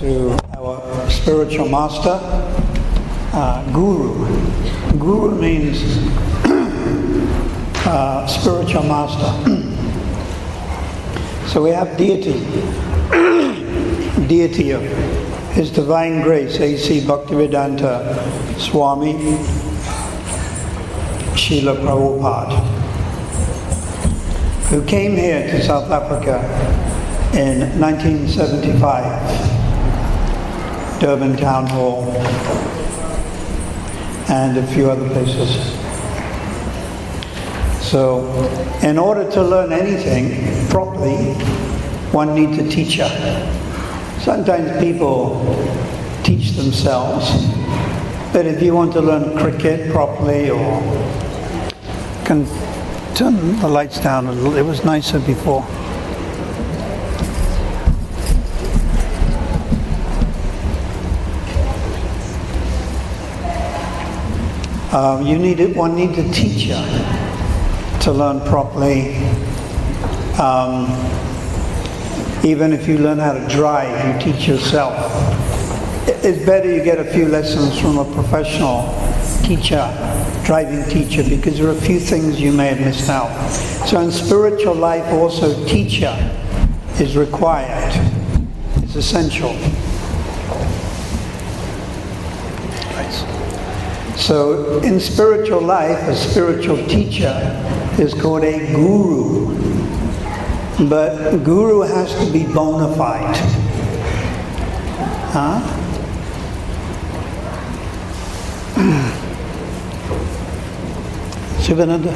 to our spiritual master, Guru. Guru means spiritual master. So we have deity, deity of His Divine Grace, A.C. Bhaktivedanta Swami Srila Prabhupada, who came here to South Africa in 1975, Durban Town Hall, and a few other places. So, in order to learn anything properly, one needs a teacher. Sometimes people teach themselves, but if you want to learn cricket properly, or can turn the lights down a little, it was nicer before. One needs a teacher to learn properly. Even if you learn how to drive, you teach yourself. It's better you get a few lessons from a professional teacher, driving teacher, because there are a few things you may have missed out. So in spiritual life also, teacher is required. It's essential. So in spiritual life, a spiritual teacher is called a guru. But guru has to be bona fide. Shivananda,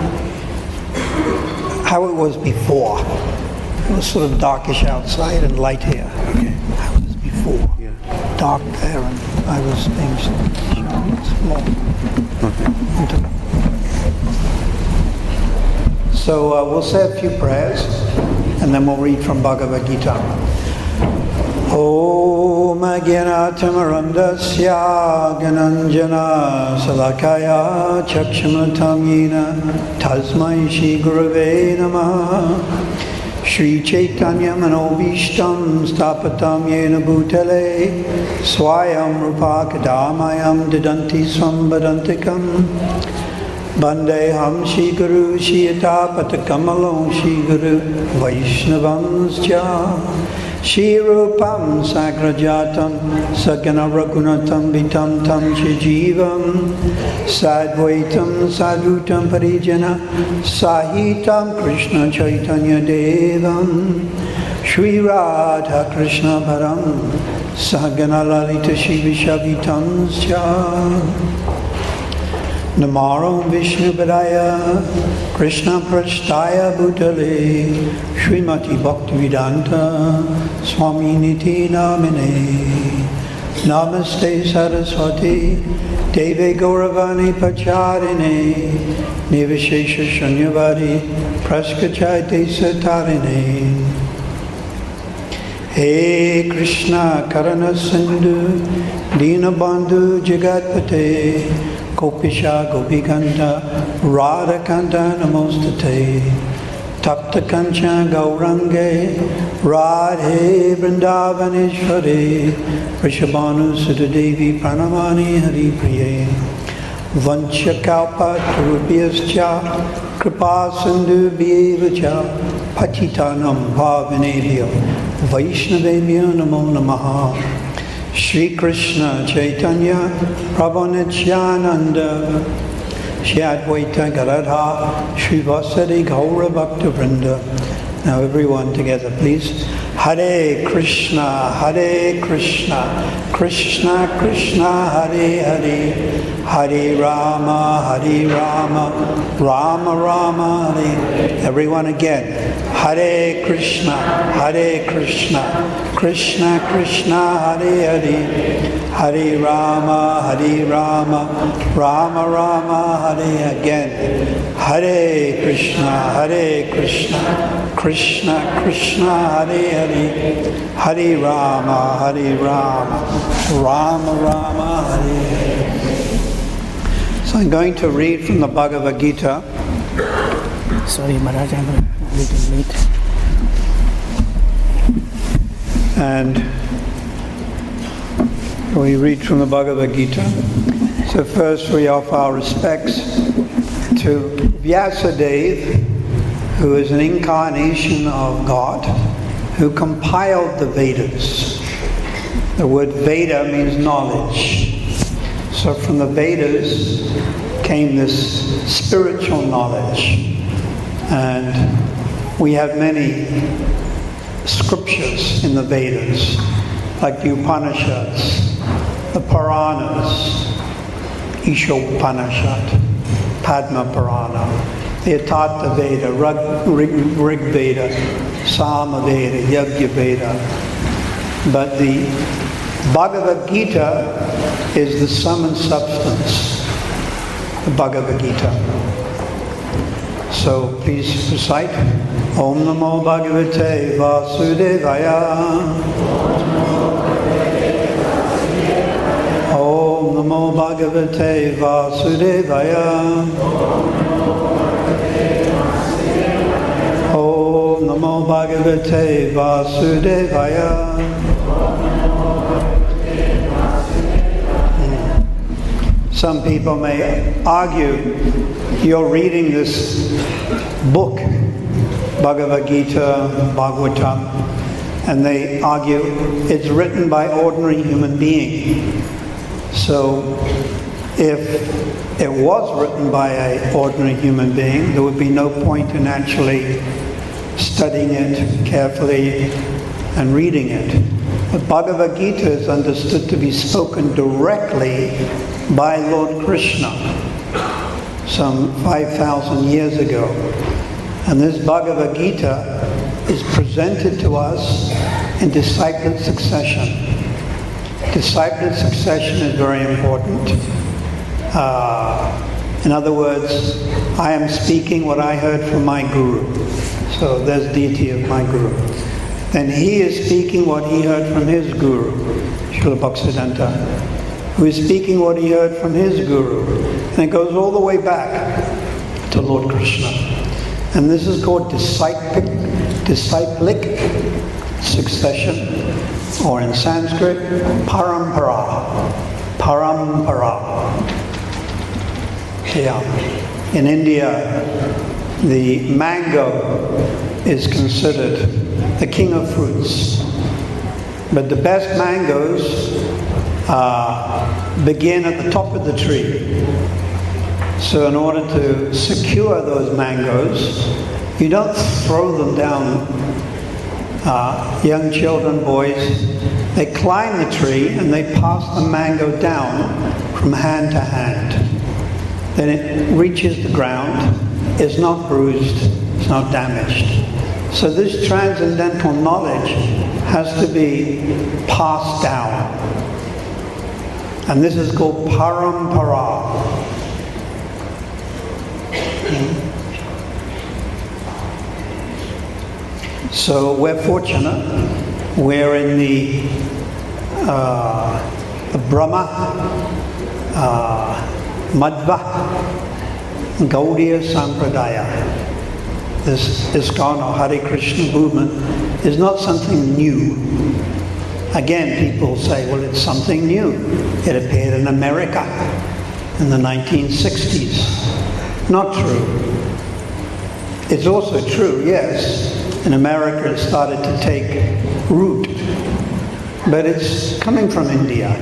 how it was before. It was sort of darkish outside and light here. Okay. How it was before. Yeah. Dark there, and I was being small. Okay. So we'll say a few prayers, and then we'll read from Bhagavad Gita. Om Agyanatamarandasya Gananjana Salakaya Chakshamatam Yena Tasmai Shri Gurave Namaha Shri Chaitanya Manobishtam Stapatam Yena Bhutale Swayam Rupa Kadamayam Didanti Swambadantikam Bandeham Shri Guru Shiyata Patakamalom Shri Guru Vaishnavanscha Shri Rupam Sagrajatam Sagana Ragunatam Vitam Tam Shijivam Sadvaitam Sadhutam Parijana Sahitam Krishna Chaitanya Devam Shri Radha Krishna Param Sagana Lalita Shri Vishavitam Scha Namaram Vishnu Padaya Krishna Prasthaya Bhutale Srimati Bhaktivedanta Swami Niti Namine Namaste Saraswati Deve Gauravani Pacharine Nivishesha Shunyavadi Praskachayate Satarine He Krishna Karana Sindhu Dinabandhu Jagatpate Gopisha Gopikanta Radhakanta Namostate Tapta Kancha Gaurange Radhe Vrindavaneshwari Vrishabhanu Sutadevi Pranamani Hari Priye Vanchakalpa Turubhyascha Kripa Sindhu Bhyevacha Patitanam Bhavanebhyo Vaishnavebhyo Namo Namaha Shri Krishna Chaitanya Prabhu Nityananda Shri Advaita Gadadhar Shri Vasadi Gaura Bhakta Vrinda. Now everyone together please. Hare Krishna, Hare Krishna, Krishna Krishna, Hare Hare, Hare Rama, Hare Rama, Rama Rama, Hare. Everyone again. Hare Krishna, Hare Krishna, Krishna Krishna, Hare Hare, Hare Rama, Hare Rama, Rama Rama, Hare. Again. Hare Krishna, Krishna Krishna, Hare Hare, Hare Rama, Rama Rama, Hare Hare. So I'm going to read from the Bhagavad Gita. Sorry, Maharaj, I'm a little late. And We read from the Bhagavad Gita. So first we offer our respects to Vyasadeva, who is an incarnation of God, who compiled the Vedas. The word Veda means knowledge. So from the Vedas came this spiritual knowledge. And we have many scriptures in the Vedas, like the Upanishads, the Puranas, Ishopanishad, Padma Purana, the Atharva Veda, Rig Veda, Sama Veda, Yajna Veda. But the Bhagavad Gita is the sum and substance, the Bhagavad Gita. So please recite, Om Namo Bhagavate Vasudevaya. Om Namo Bhagavate Vasudevaya. Om Namo Bhagavate Vasudevaya. Some people may argue, you're reading this book, Bhagavad Gita, Bhagavatam, and they argue it's written by ordinary human being. So if it was written by an ordinary human being, there would be no point in actually studying it carefully and reading it. The Bhagavad Gita is understood to be spoken directly by Lord Krishna some 5,000 years ago. And this Bhagavad Gita is presented to us in discipled succession. Discipled succession is very important. In other words, I am speaking what I heard from my Guru. So there's deity of my Guru. Then he is speaking what he heard from his Guru, Srila Bhaktisiddhanta, who is speaking what he heard from his Guru. And it goes all the way back to Lord Krishna. And this is called disciplic succession, or in Sanskrit, parampara. Parampara. Yeah. In India, the mango is considered the king of fruits. But the best mangoes begin at the top of the tree. So in order to secure those mangoes, you don't throw them down. Young children, boys, they climb the tree and they pass the mango down from hand to hand. Then it reaches the ground, it's not bruised, it's not damaged. So this transcendental knowledge has to be passed down. And this is called parampara. So we're fortunate. We're in the Brahma, Madhva, Gaudiya Sampradaya. This ISKCON or Hare Krishna movement is not something new. Again, people say, well, it's something new. It appeared in America in the 1960s. Not true. It's also true, yes. In America it started to take root. But it's coming from India,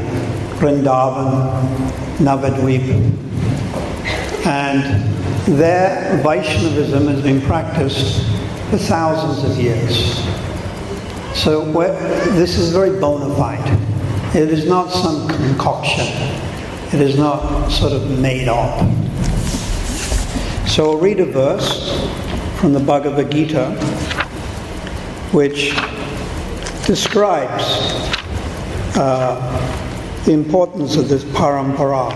Vrindavan, Navadvip. And their Vaishnavism has been practiced for thousands of years. So this is very bona fide. It is not some concoction. It is not sort of made up. So I'll read a verse from the Bhagavad Gita which describes the importance of this parampara.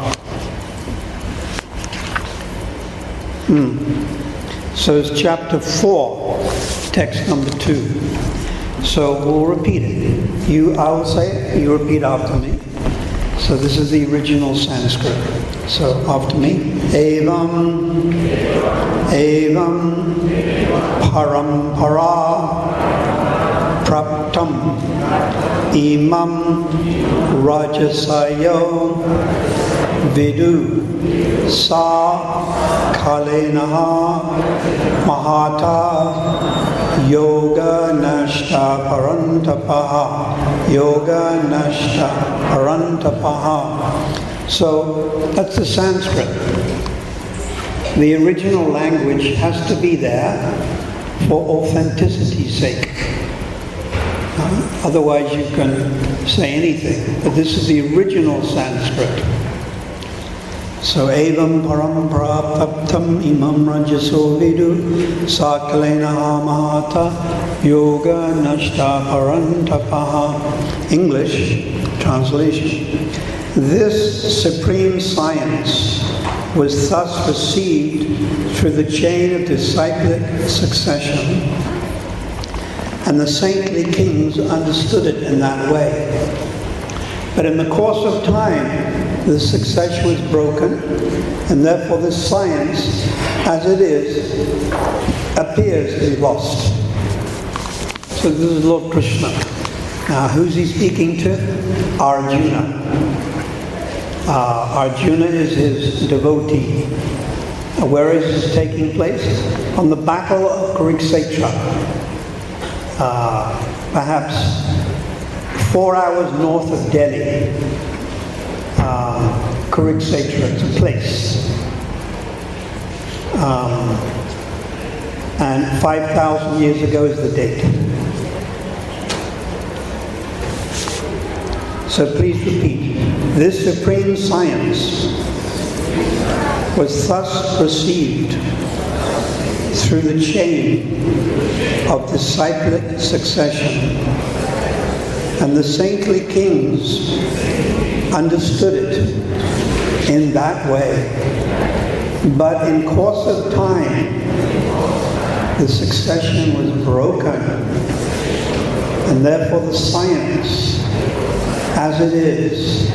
So it's chapter 4, text number 2. So we'll repeat it. I will say it, you repeat after me. So this is the original Sanskrit. So after me. Evam, evam, parampara, praptam, imam rajasayo vidu sa kalenaha mahata yoga nashta parantapaha. Yoga nashta parantapaha. So that's the Sanskrit. The original language has to be there for authenticity's sake. Otherwise you can say anything. But this is the original Sanskrit. So evam parampara taptam imam rajaso vidu sakalena mahata yoga nashta parantapaha. English translation. This supreme science was thus received through the chain of disciplic succession, and the saintly kings understood it in that way. But in the course of time, the succession was broken, and therefore the science, as it is, appears to be lost. So this is Lord Krishna. Now who's he speaking to? Arjuna. Arjuna is his devotee. Where is this taking place? On the battle of Kurukshetra. Perhaps 4 hours north of Delhi. Kurukshetra, it's a place. And 5,000 years ago is the date. So please repeat. This supreme science was thus received through the chain of disciplic succession, and the saintly kings understood it in that way. But in course of time, the succession was broken, and therefore the science, as it is,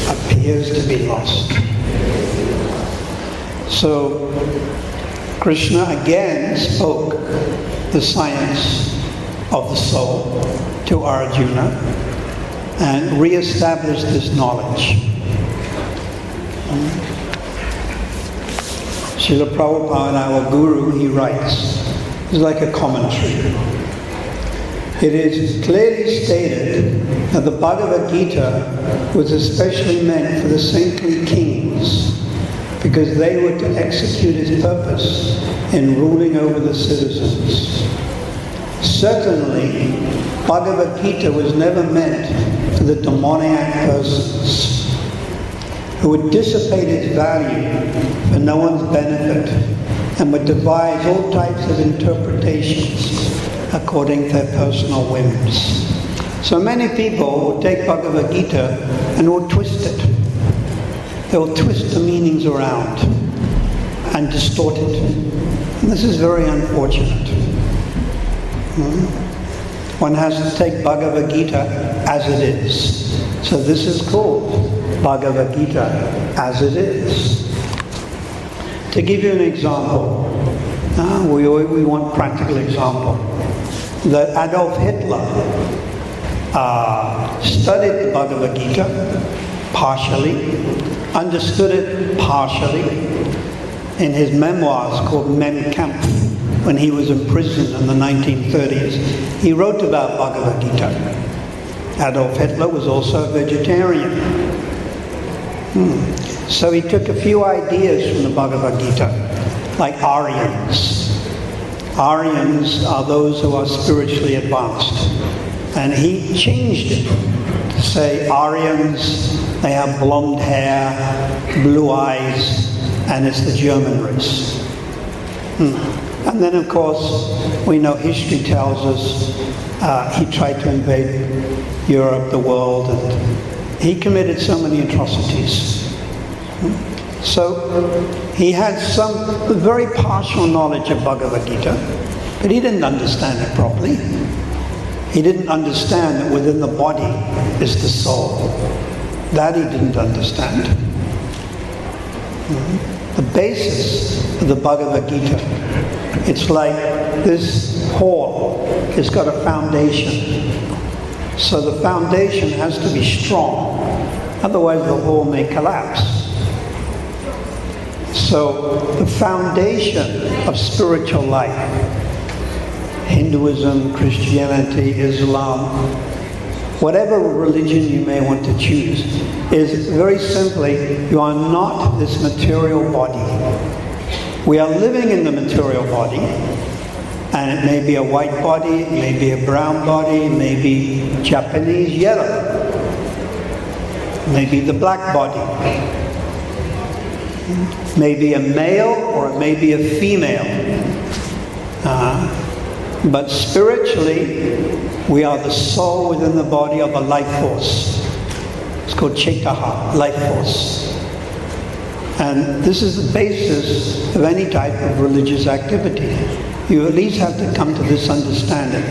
appears to be lost. So Krishna again spoke the science of the soul to Arjuna and re-established this knowledge. Srila Prabhupada, our guru, he writes, it's like a commentary. It is clearly stated that the Bhagavad Gita was especially meant for the saintly kings because they were to execute its purpose in ruling over the citizens. Certainly, Bhagavad Gita was never meant for the demoniac persons who would dissipate its value for no one's benefit and would devise all types of interpretations according to their personal whims. So many people will take Bhagavad Gita and will twist it. They'll twist the meanings around and distort it. And this is very unfortunate. One has to take Bhagavad Gita as it is. So this is called Bhagavad Gita as it is. To give you an example, we want practical example. That Adolf Hitler studied the Bhagavad Gita partially, understood it partially in his memoirs called Mein Kampf. When he was imprisoned in the 1930s, he wrote about Bhagavad Gita. Adolf Hitler was also a vegetarian. So he took a few ideas from the Bhagavad Gita, like Aryans. Aryans are those who are spiritually advanced. And he changed it to say Aryans, they have blonde hair, blue eyes, and it's the German race. And then of course, we know history tells us he tried to invade Europe, the world, and he committed so many atrocities. So he had some very partial knowledge of Bhagavad Gita, but he didn't understand it properly. He didn't understand that within the body is the soul. That he didn't understand. The basis of the Bhagavad Gita, it's like this hall has got a foundation. So the foundation has to be strong, otherwise the whole may collapse. So the foundation of spiritual life, Hinduism, Christianity, Islam, whatever religion you may want to choose, is very simply, you are not this material body. We are living in the material body, and it may be a white body, it may be a brown body, it may be Japanese yellow, it may be the black body, it may be a male or it may be a female. But spiritually, we are the soul within the body of a life force. It's called Chetaha, life force. And this is the basis of any type of religious activity. You at least have to come to this understanding.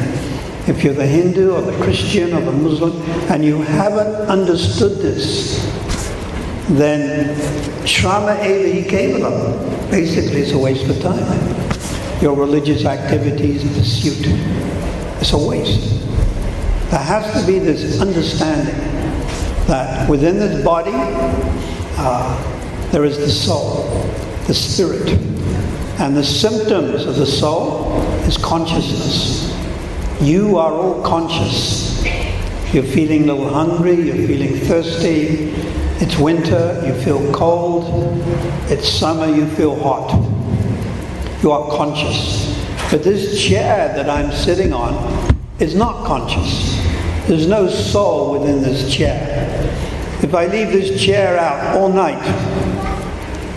If you're the Hindu or the Christian or the Muslim and you haven't understood this, then Shrama Eva Kevalam, basically it's a waste of time. Your religious activities and pursuit, it's a waste. There has to be this understanding that within this body there is the soul, the spirit, and the symptoms of the soul is consciousness. You are all conscious. You're feeling a little hungry, you're feeling thirsty, it's winter, you feel cold, it's summer, you feel hot. You are conscious. But this chair that I'm sitting on is not conscious. There's no soul within this chair. If I leave this chair out all night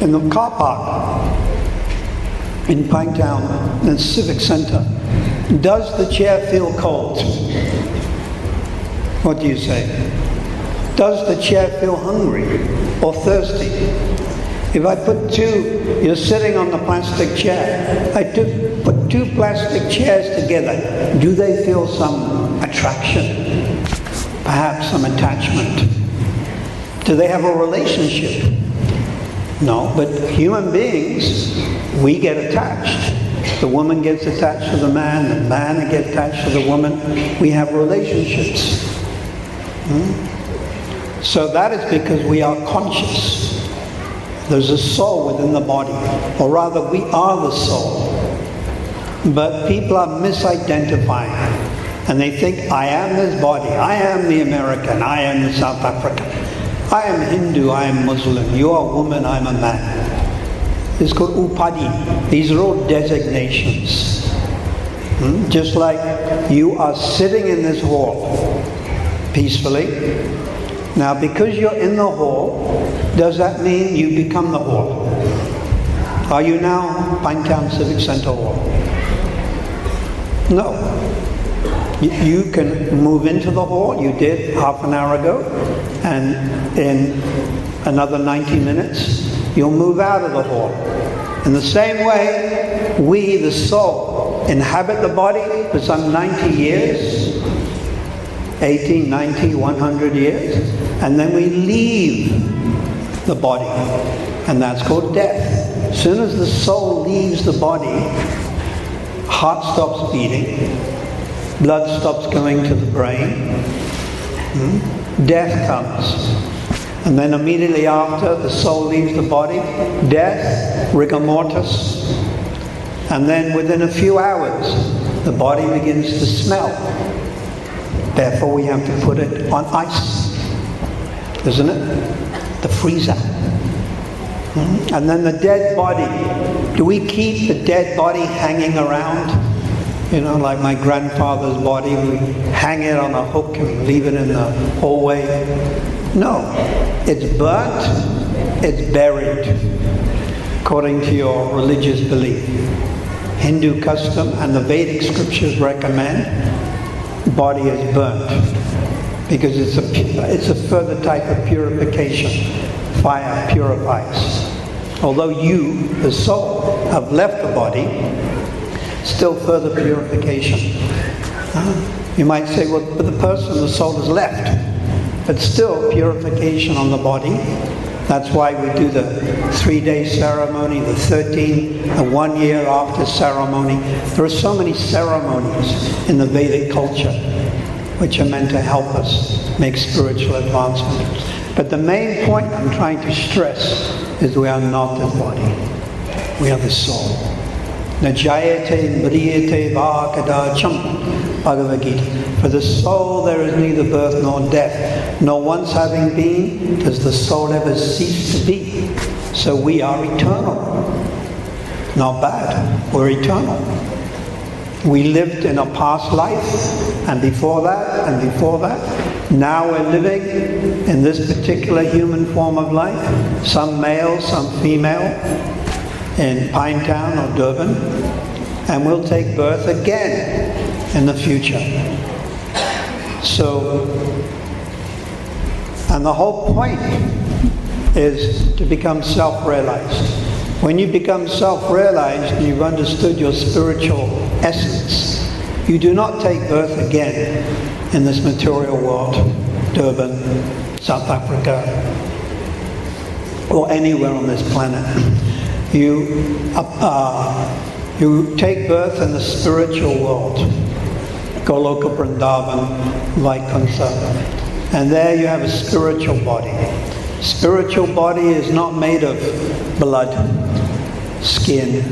in the car park in Pinetown, in the Civic Center, does the chair feel cold? What do you say? Does the chair feel hungry or thirsty? If I put you're sitting on the plastic chair, put two plastic chairs together, do they feel some attraction? Perhaps some attachment? Do they have a relationship? No, but human beings, we get attached. The woman gets attached to the man gets attached to the woman. We have relationships. So that is because we are conscious. There's a soul within the body, or rather we are the soul. But people are misidentifying, and they think, I am this body, I am the American, I am the South African, I am Hindu, I am Muslim, you are a woman, I'm a man. It's called upadi. These are all designations. Just like you are sitting in this hall peacefully. Now, because you're in the hall, does that mean you become the hall? Are you now Pinetown Civic Center Hall? No. You can move into the hall. You did half an hour ago. And in another 90 minutes, you'll move out of the hall. In the same way, we, the soul, inhabit the body for some 90 years, 80, 90, 100 years, and then we leave the body, and that's called death. As soon as the soul leaves the body, heart stops beating, blood stops going to the brain, death comes. And then immediately after the soul leaves the body, death, rigor mortis, and then within a few hours, the body begins to smell. Therefore we have to put it on ice, isn't it? The freezer. And then the dead body. Do we keep the dead body hanging around? You know, like my grandfather's body, we hang it on a hook and leave it in the hallway. No, it's burnt, it's buried, according to your religious belief. Hindu custom and the Vedic scriptures recommend the body is burnt because it's a further type of purification. Fire purifies. Although you, the soul, have left the body, still further purification. You might say, well, but the person, the soul has left. But still purification on the body. That's why we do the 3-day ceremony, the 13, the 1 year after ceremony. There are so many ceremonies in the Vedic culture. which are meant to help us make spiritual advancement. But the main point I'm trying to stress is we are not the body. We are the soul. Najayate mriyate vakadacham, Bhagavad Gita. For the soul there is neither birth nor death, nor once having been does the soul ever cease to be. So we are eternal. Not bad, we're eternal. We lived in a past life, and before that, and before that. Now we're living in this particular human form of life, some male, some female, in Pinetown or Durban, and we'll take birth again in the future. So, and the whole point is to become self-realized. When you become self-realized and you've understood your spiritual essence, you do not take birth again in this material world, Durban, South Africa, or anywhere on this planet. You take birth in the spiritual world, Goloka Vrindavan, Vaikuntha, and there you have a spiritual body. Spiritual body is not made of blood, skin,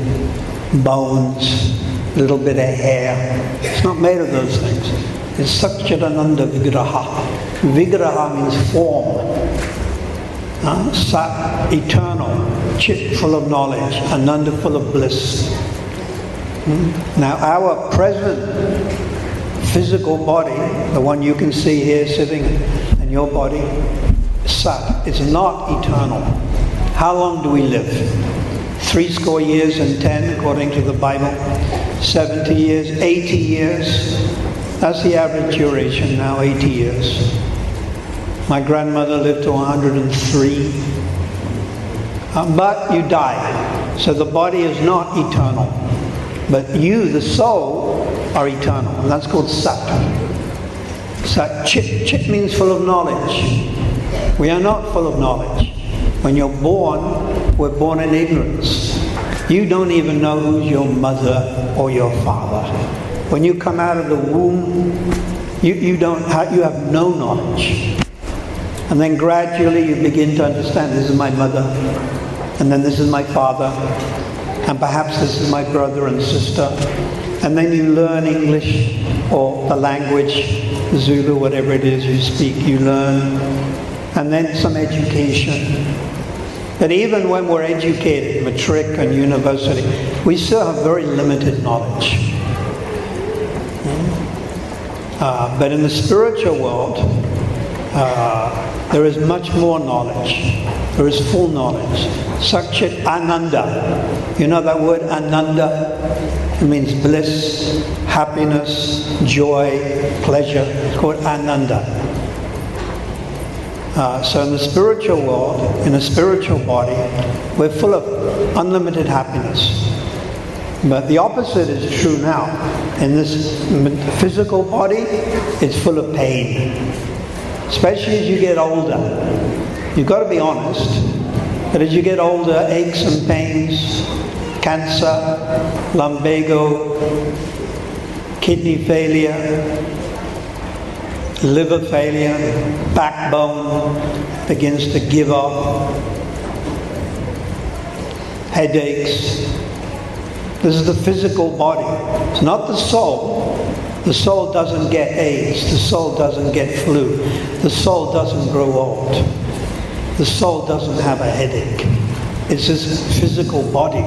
bones, a little bit of hair. It's not made of those things. It's Satchidananda Vigraha. Vigraha means form. Sat, eternal, Chit full of knowledge, Ananda full of bliss. Now our present physical body, the one you can see here sitting in your body, Sat, is not eternal. How long do we live? 70 years and 10 according to the Bible. 70 years, 80 years. That's the average duration now, 80 years. My grandmother lived to 103. But you die. So the body is not eternal. But you, the soul, are eternal. And that's called Sat. Sat, Chit. Chit means full of knowledge. We are not full of knowledge. When you're born, we're born in ignorance. You don't even know who's your mother or your father. When you come out of the womb, you have no knowledge. And then gradually you begin to understand, this is my mother, and then this is my father, and perhaps this is my brother and sister. And then you learn English or the language, Zulu, whatever it is you speak, you learn. And then some education. But even when we're educated, matric and university, we still have very limited knowledge. But in the spiritual world, there is much more knowledge. There is full knowledge. Satchit Ananda. You know that word Ananda? It means bliss, happiness, joy, pleasure. It's called Ananda. So in the spiritual world, in a spiritual body, we're full of unlimited happiness. But the opposite is true now. In this physical body, it's full of pain. Especially as you get older. You've got to be honest. But as you get older, aches and pains, cancer, lumbago, kidney failure, liver failure, backbone begins to give up, headaches. This is the physical body. It's not the soul. The soul doesn't get AIDS. The soul doesn't get flu. The soul doesn't grow old. The soul doesn't have a headache. It's this physical body.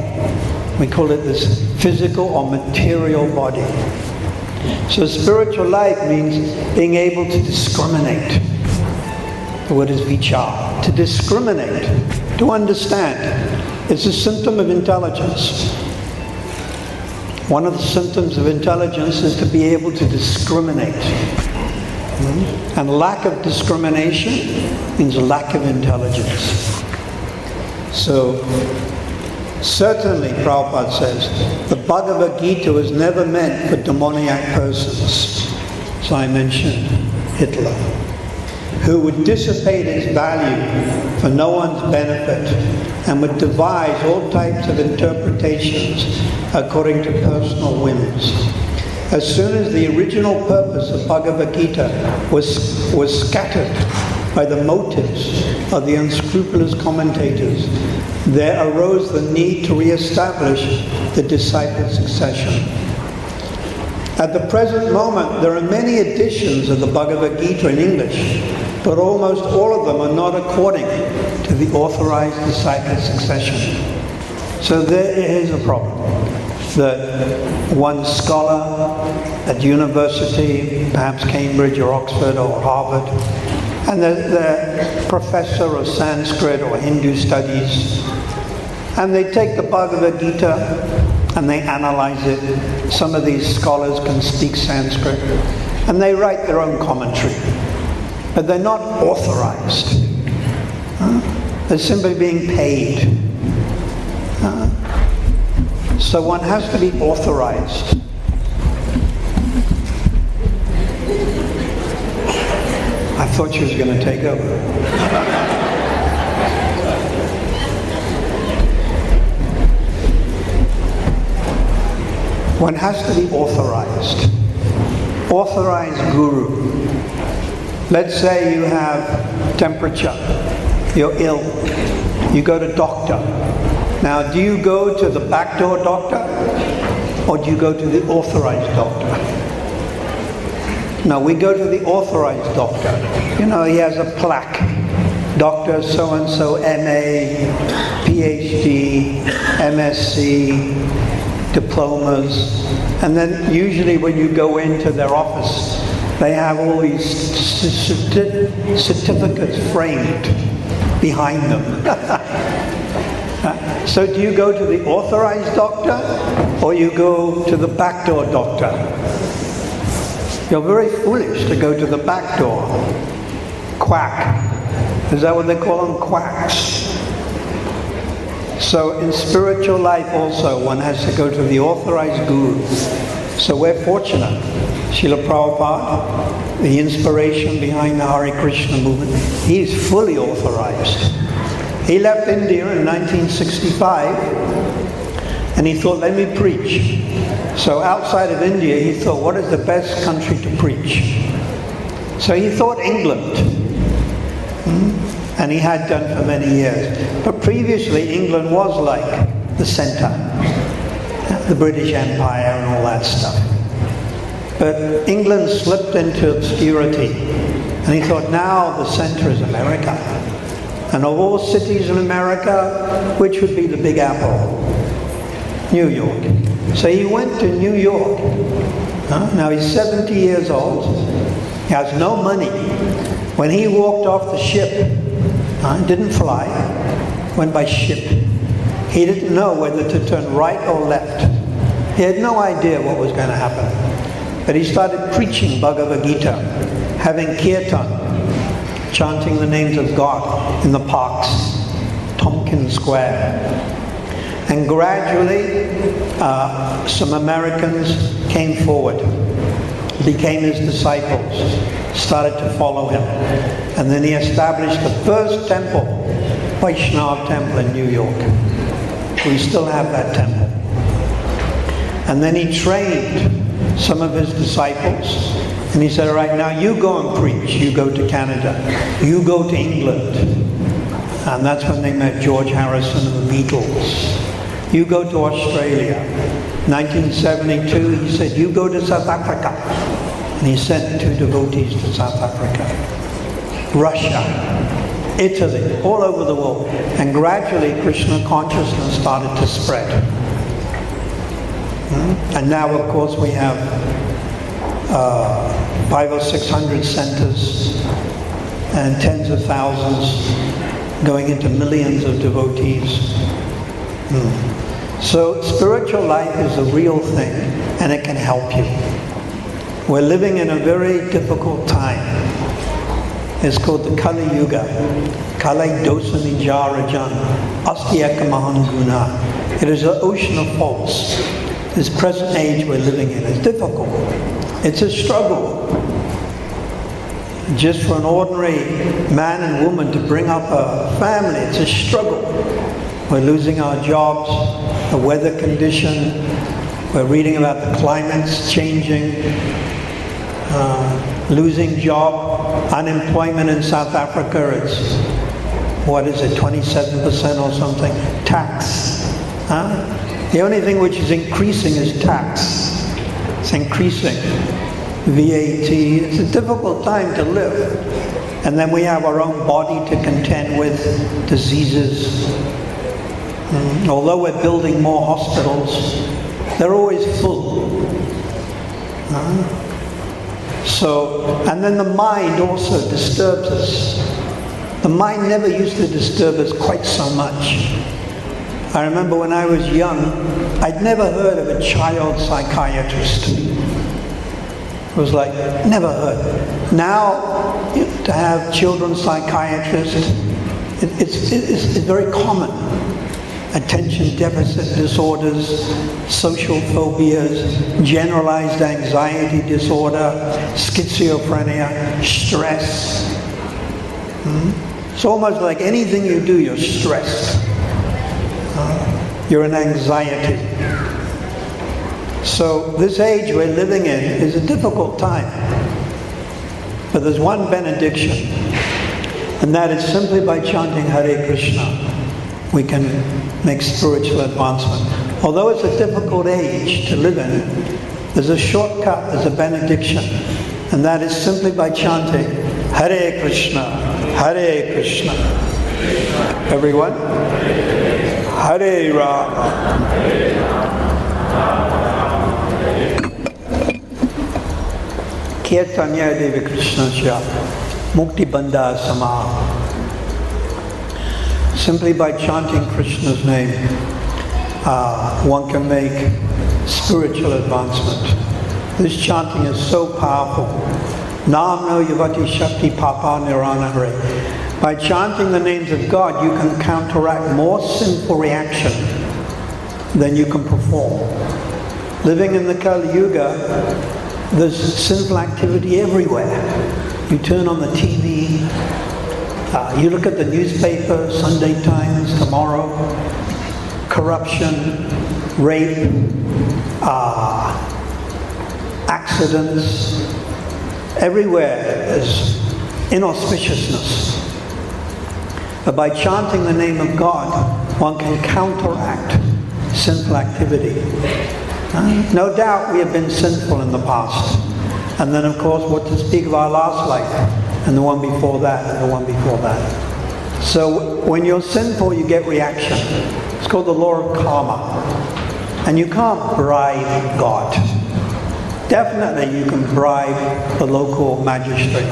We call it this physical or material body. So spiritual life means being able to discriminate. The word is vichar. To discriminate, to understand. It's a symptom of intelligence. One of the symptoms of intelligence is to be able to discriminate. And lack of discrimination means lack of intelligence. So, certainly, Prabhupada says, the Bhagavad Gita was never meant for demoniac persons. So I mentioned Hitler, who would dissipate its value for no one's benefit and would devise all types of interpretations according to personal whims. As soon as the original purpose of Bhagavad Gita was scattered by the motives of the unscrupulous commentators, there arose the need to re-establish the disciple succession. At the present moment, there are many editions of the Bhagavad Gita in English, but almost all of them are not according to the authorized disciple succession. So there is a problem, that one scholar at university, perhaps Cambridge or Oxford or Harvard, and the professor of Sanskrit or Hindu studies, and they take the Bhagavad Gita and they analyze it. Some of these scholars can speak Sanskrit, and they write their own commentary, but they're not authorized. They're simply being paid. So one has to be authorized. I thought she was going to take over. One has to be authorized. Authorized guru. Let's say you have temperature. You're ill. You go to doctor. Now, do you go to the back door doctor, or do you go to the authorized doctor? No, we go to the authorized doctor. You know, he has a plaque. Dr. So-and-so, MA, PhD, MSc, diplomas. And then usually when you go into their office, they have all these certificates framed behind them. So do you go to the authorized doctor, or you go to the backdoor doctor? You're very foolish to go to the back door. Quack. Is that what they call them? Quacks. So in spiritual life also, one has to go to the authorized guru. So we're fortunate. Srila Prabhupada, the inspiration behind the Hare Krishna movement, he's fully authorized. He left India in 1965, and he thought, let me preach. So outside of India, he thought, what is the best country to preach? So he thought England. And he had done for many years. But previously, England was like the center, the British Empire and all that stuff. But England slipped into obscurity, and he thought, now the center is America. And of all cities in America, which would be the Big Apple? New York. So he went to New York. Now he's 70 years old. He has no money. When he walked off the ship, didn't fly, went by ship. He didn't know whether to turn right or left. He had no idea what was going to happen. But he started preaching Bhagavad Gita, having kirtan, chanting the names of God in the parks, Tompkins Square. And gradually, some Americans came forward, became his disciples, started to follow him. And then he established the first temple, Vaishnava temple in New York. We still have that temple. And then he trained some of his disciples. And he said, all right, now you go and preach. You go to Canada. You go to England. And that's when they met George Harrison and the Beatles. You go to Australia. 1972, he said, you go to South Africa. And he sent 2 devotees to South Africa. Russia, Italy, all over the world. And gradually Krishna consciousness started to spread. And now, of course, we have 500 or 600 centers and tens of thousands, going into millions of devotees. So spiritual life is a real thing, and it can help you. We're living in a very difficult time. It's called the Kali Yuga. Kali dosa nijarajan, astyaka mahanguna. It is an ocean of faults. This present age we're living in is difficult. It's a struggle. Just for an ordinary man and woman to bring up a family, it's a struggle. We're losing our jobs, the weather condition, We're reading about the climates changing, losing job, unemployment in South Africa, it's, 27% or something? Tax. The only thing which is increasing is tax. It's increasing. VAT. It's a difficult time to live. And then we have our own body to contend with, diseases. Although we're building more hospitals, they're always full. And then the mind also disturbs us. The mind never used to disturb us quite so much. I remember when I was young, I'd never heard of a child psychiatrist. It was like, never heard. Now, to have children's psychiatrists, it's very common. Attention deficit disorders, social phobias, generalized anxiety disorder, schizophrenia, stress. It's almost like anything you do, you're stressed. You're in anxiety. So this age we're living in is a difficult time. But there's one benediction, and that is simply by chanting Hare Krishna, we can make spiritual advancement. Although it's a difficult age to live in, there's a shortcut, there's a benediction, and that is simply by chanting Hare Krishna, Hare Krishna. Everyone? Hare Rama. Kirtanya Devi Krishnasya Mukti Bandha Sama. Simply by chanting Krishna's name, one can make spiritual advancement. This chanting is so powerful. Nam no yavati shakti papa niranahare. By chanting the names of God, you can counteract more sinful reaction than you can perform. Living in the Kali Yuga, there's sinful activity everywhere. You turn on the TV, you look at the newspaper, Sunday Times, tomorrow, corruption, rape, accidents, everywhere is inauspiciousness. But by chanting the name of God, one can counteract sinful activity. No doubt we have been sinful in the past. And then of course what to speak of our last life, and the one before that, and the one before that. So when you're sinful, you get reaction. It's called the law of karma. And you can't bribe God. Definitely you can bribe the local magistrate.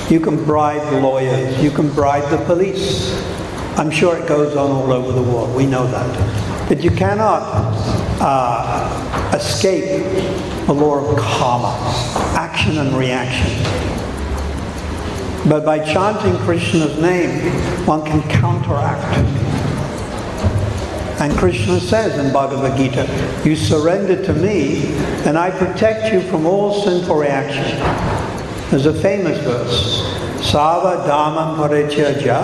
You can bribe the lawyers. You can bribe the police. I'm sure it goes on all over the world. We know that. But you cannot escape the law of karma, action and reaction. But by chanting Krishna's name, one can counteract. And Krishna says in Bhagavad Gita, you surrender to me, and I protect you from all sinful reaction. There's a famous verse, Sava Dhamam Parityajya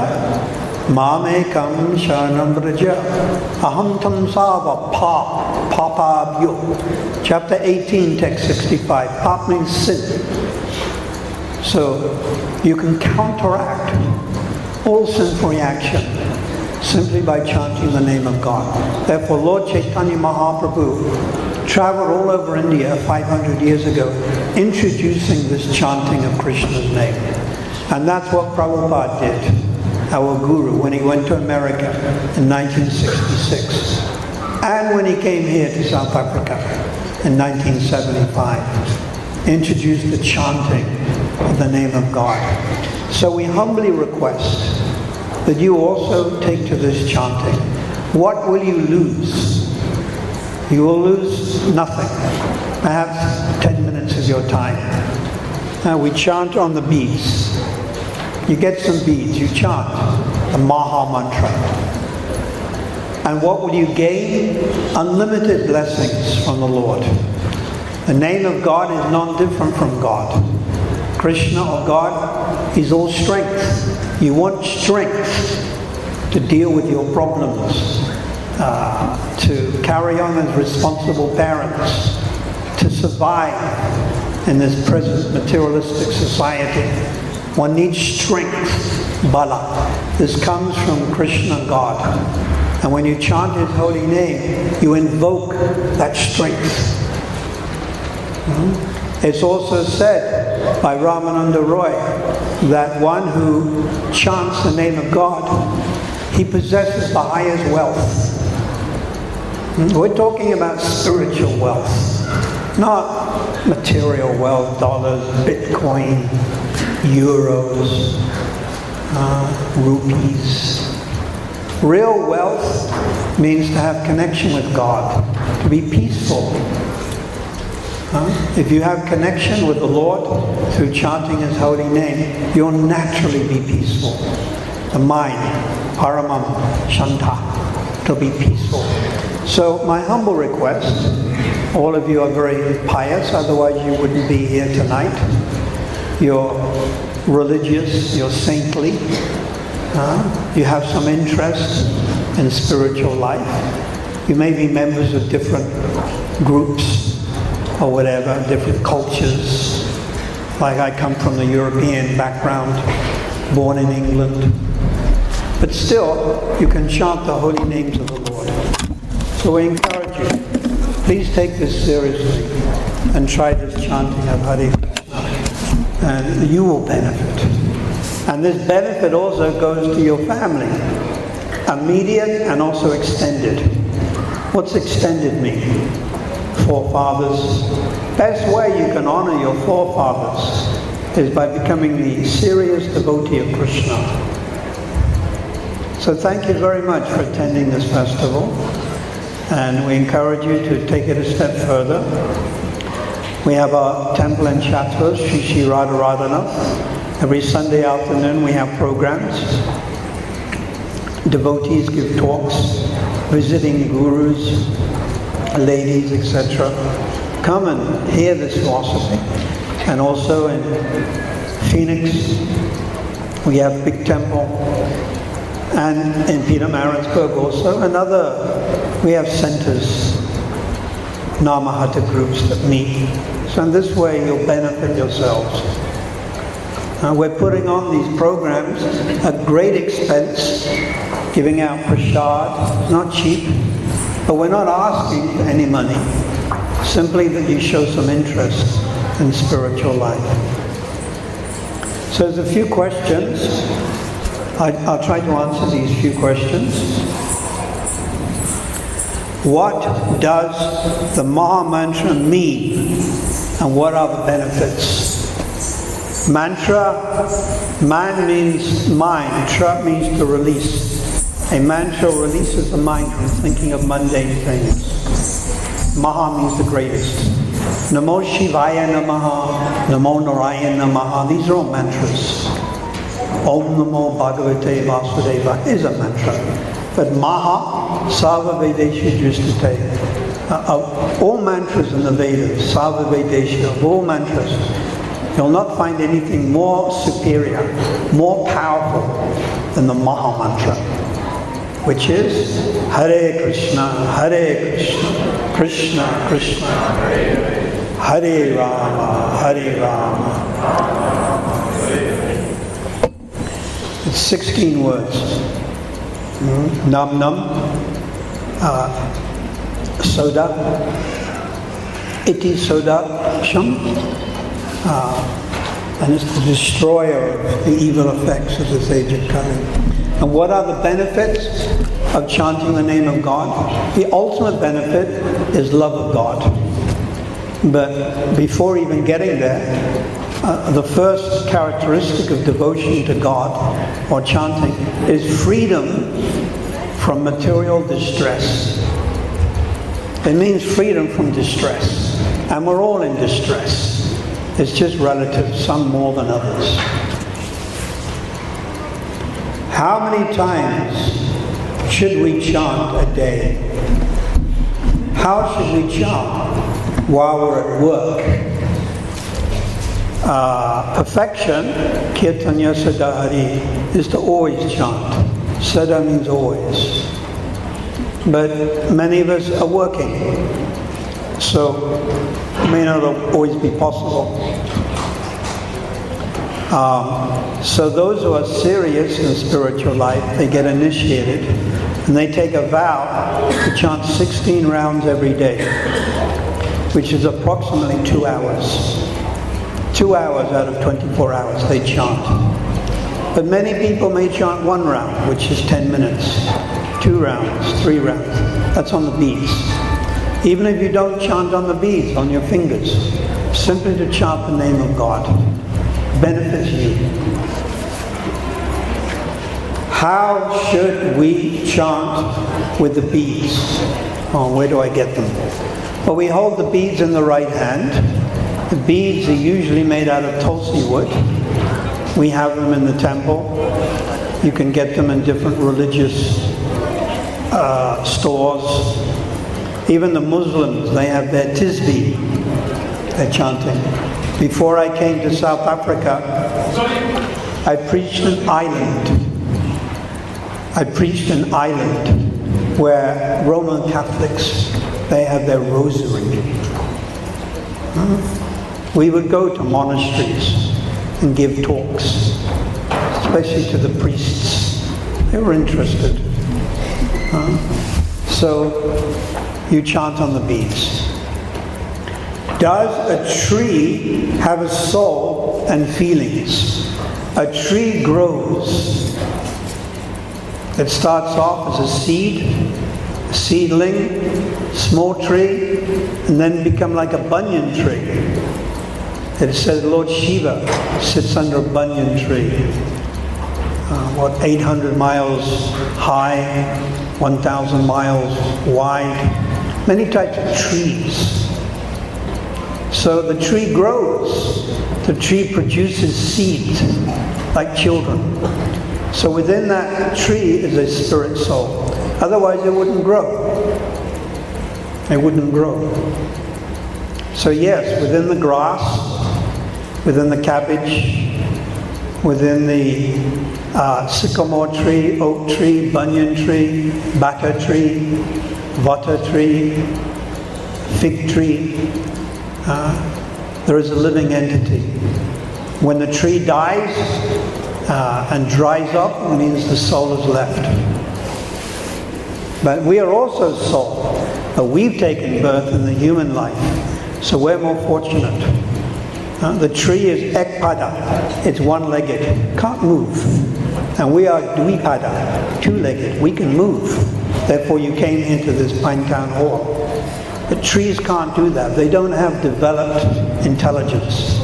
Mamekam Sharanam Vraja Aham Tam Sava Papabhyo. Chapter 18, text 65. Pap means sin. So you can counteract all sinful reaction simply by chanting the name of God. Therefore Lord Chaitanya Mahaprabhu traveled all over India 500 years ago introducing this chanting of Krishna's name. And that's what Prabhupada did, our guru, when he went to America in 1966. And when he came here to South Africa in 1975, introduced the chanting of the name of God. So we humbly request that you also take to this chanting. What will you lose? You will lose nothing. Perhaps 10 minutes of your time. Now we chant on the beads. You get some beads, you chant the Maha Mantra. And what will you gain? Unlimited blessings from the Lord. The name of God is non-different from God. Krishna or God is all strength. You want strength to deal with your problems. to carry on as responsible parents, to survive in this present materialistic society. One needs strength, bala. This comes from Krishna, God. And when you chant His holy name, you invoke that strength. It's also said by Ramananda Roy that one who chants the name of God, he possesses the highest wealth. We're talking about spiritual wealth, not material wealth, dollars, Bitcoin, euros, rupees. Real wealth means to have connection with God, to be peaceful. If you have connection with the Lord through chanting His holy name, you'll naturally be peaceful. The mind, paramam, shanta, to be peaceful. So my humble request, all of you are very pious, otherwise you wouldn't be here tonight. You're religious, you're saintly, you have some interest in spiritual life. You may be members of different groups or whatever, different cultures. Like I come from the European background, born in England. But still, you can chant the holy names of the Lord. So we encourage you, please take this seriously and try this chanting of Hare Krishna, and you will benefit. And this benefit also goes to your family, immediate and also extended. What's extended mean? Forefathers. Best way you can honor your forefathers is by becoming the serious devotee of Krishna. So thank you very much for attending this festival, and we encourage you to take it a step further. We have our temple in Chatsworth, Sri Sri Radharadhanath. Every Sunday afternoon we have programs. Devotees give talks, visiting gurus, ladies, etc. Come and hear this philosophy. And also in Phoenix, we have big temple. And in Peter Maritzburg also, we have centers, Namahata groups that meet. So in this way you'll benefit yourselves. We're putting on these programs at great expense, giving out prasad, not cheap, but we're not asking for any money, simply that you show some interest in spiritual life. So there's a few questions. I'll try to answer these few questions. What does the Maha Mantra mean, and what are the benefits? Mantra, man means mind, tra means to release. A mantra releases the mind from thinking of mundane things. Maha means the greatest. Namo Shivaya Namaha, Namo Narayana Namaha. These are all mantras. Om Namo Bhagavate Vasudeva is a mantra. But Maha, Sarva Vedesha Justate. All mantras in the Vedas, Sarva Vedesha, of all mantras, you'll not find anything more superior, more powerful than the Maha Mantra, which is Hare Krishna, Krishna Krishna, Hare Rama, Hare Rama. It's 16 words. Nam Nam, Soda, Iti Soda Sham, and it's the destroyer of the evil effects of this age of Kali. And what are the benefits of chanting the name of God? The ultimate benefit is love of God. But before even getting there, the first characteristic of devotion to God or chanting is freedom from material distress. It means freedom from distress. And we're all in distress. It's just relative, some more than others. How many times should we chant a day? How should we chant while we're at work? Perfection, Kirtanya Sadahari, is to always chant. Sada means always. but many of us are working, so it may not always be possible. So those who are serious in spiritual life, they get initiated, and they take a vow to chant 16 rounds every day, which is approximately 2 hours. 2 hours out of 24 hours they chant. But many people may chant 1 round, which is 10 minutes, 2 rounds, 3 rounds. That's on the beads. Even if you don't chant on the beads, on your fingers, simply to chant the name of God benefits you. How should we chant with the beads? Oh, where do I get them? Well, we hold the beads in the right hand. The beads are usually made out of tulsi wood. We have them in the temple. You can get them in different religious stores. Even the Muslims, they have their tisbih. They're chanting. Before I came to South Africa, I preached an island. Where Roman Catholics, they have their rosary. We would go to monasteries and give talks, especially to the priests. They were interested. So you chant on the beads. Does a tree have a soul and feelings? A tree grows. It starts off as a seedling, small tree, and then become like a banyan tree. It says Lord Shiva sits under a banyan tree, 800 miles high, 1,000 miles wide, many types of trees. So the tree grows, the tree produces seeds like children. So within that tree is a spirit soul. Otherwise it wouldn't grow. It wouldn't grow. So yes, within the grass, within the cabbage, within the sycamore tree, oak tree, banyan tree, baka tree, vata tree, fig tree, there is a living entity. When the tree dies and dries up, it means the soul is left. But we are also soul, but we've taken birth in the human life, so we're more fortunate. The tree is ekpada, it's one-legged, can't move. And we are dvipada, two-legged, we can move. Therefore you came into this Pinetown hall. But trees can't do that. They don't have developed intelligence.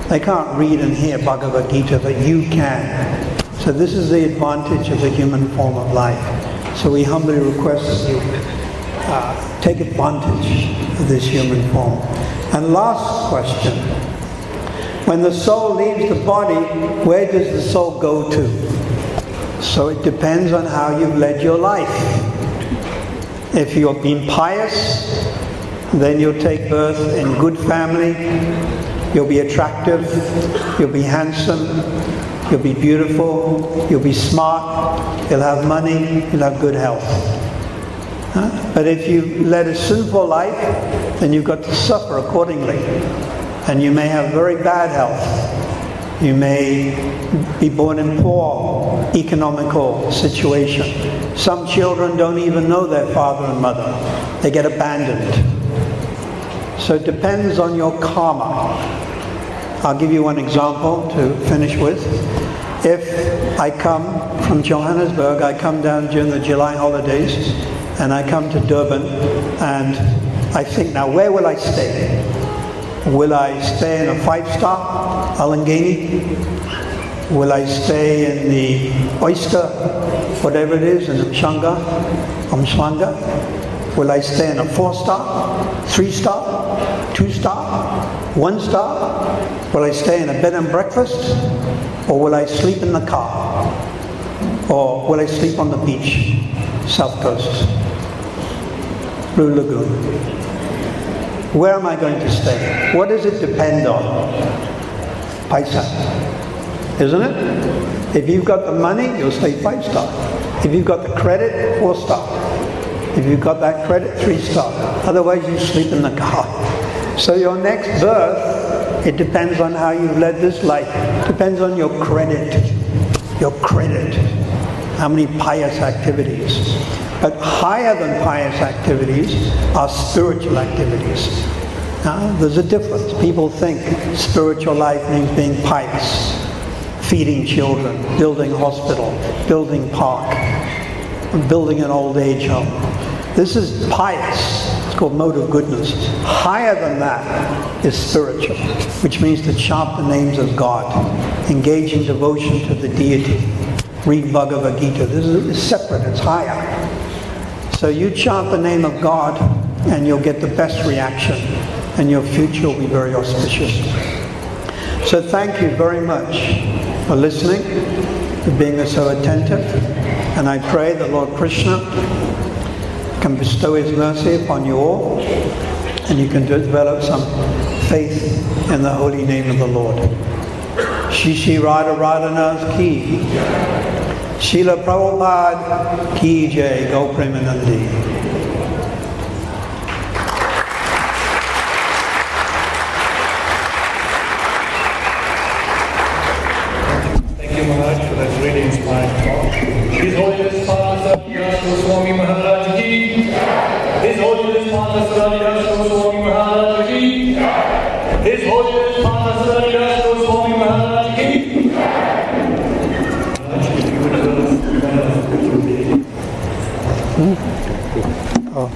They can't read and hear Bhagavad Gita, but you can. So this is the advantage of the human form of life. So we humbly request that you take advantage of this human form. And last question. When the soul leaves the body, where does the soul go to? So it depends on how you've led your life. If you've been pious, then you'll take birth in good family, you'll be attractive, you'll be handsome, you'll be beautiful, you'll be smart, you'll have money, you'll have good health. But if you led a sinful life, then you've got to suffer accordingly. And you may have very bad health. You may be born in poor economical situation. Some children don't even know their father and mother. They get abandoned. So it depends on your karma. I'll give you one example to finish with. If I come from Johannesburg, I come down during the July holidays, and I come to Durban, and I think, now where will I stay? Will I stay in a 5-star, Alangeni? Will I stay in the Oyster, whatever it is, in Umhlanga? Will I stay in a 4-star, 3-star, 2-star, 1-star? Will I stay in a bed and breakfast? Or will I sleep in the car? Or will I sleep on the beach, South Coast, Blue Lagoon? Where am I going to stay? What does it depend on? Paisa, isn't it? If you've got the money, you'll stay 5-star. If you've got the credit, 4-star. If you've got that credit, 3-star. Otherwise, you sleep in the car. So your next birth, it depends on how you've led this life. Depends on your credit. Your credit. How many pious activities. But higher than pious activities are spiritual activities. Now, there's a difference. People think spiritual life means being pious. Feeding children, building hospital, building park, building an old age home. This is pious. It's called mode of goodness. Higher than that is spiritual, which means to chant the names of God, engage in devotion to the deity, read Bhagavad Gita. This is separate, it's higher. So you chant the name of God and you'll get the best reaction and your future will be very auspicious. So thank you very much for listening, for being so attentive, and I pray that Lord Krishna can bestow His mercy upon you all, and you can develop some faith in the holy name of the Lord. Shri Shri Radha Radhanath ki, Srila Prabhupada ki jai, Go Premanandi. Maharaj for that really inspiring talk. His Holiness Father Satyas Goswami Maharaj ki. His Holiness Father Satyas Goswami Maharaj ki. His Holiness Father Satyas Goswami Maharaj ki. Oh.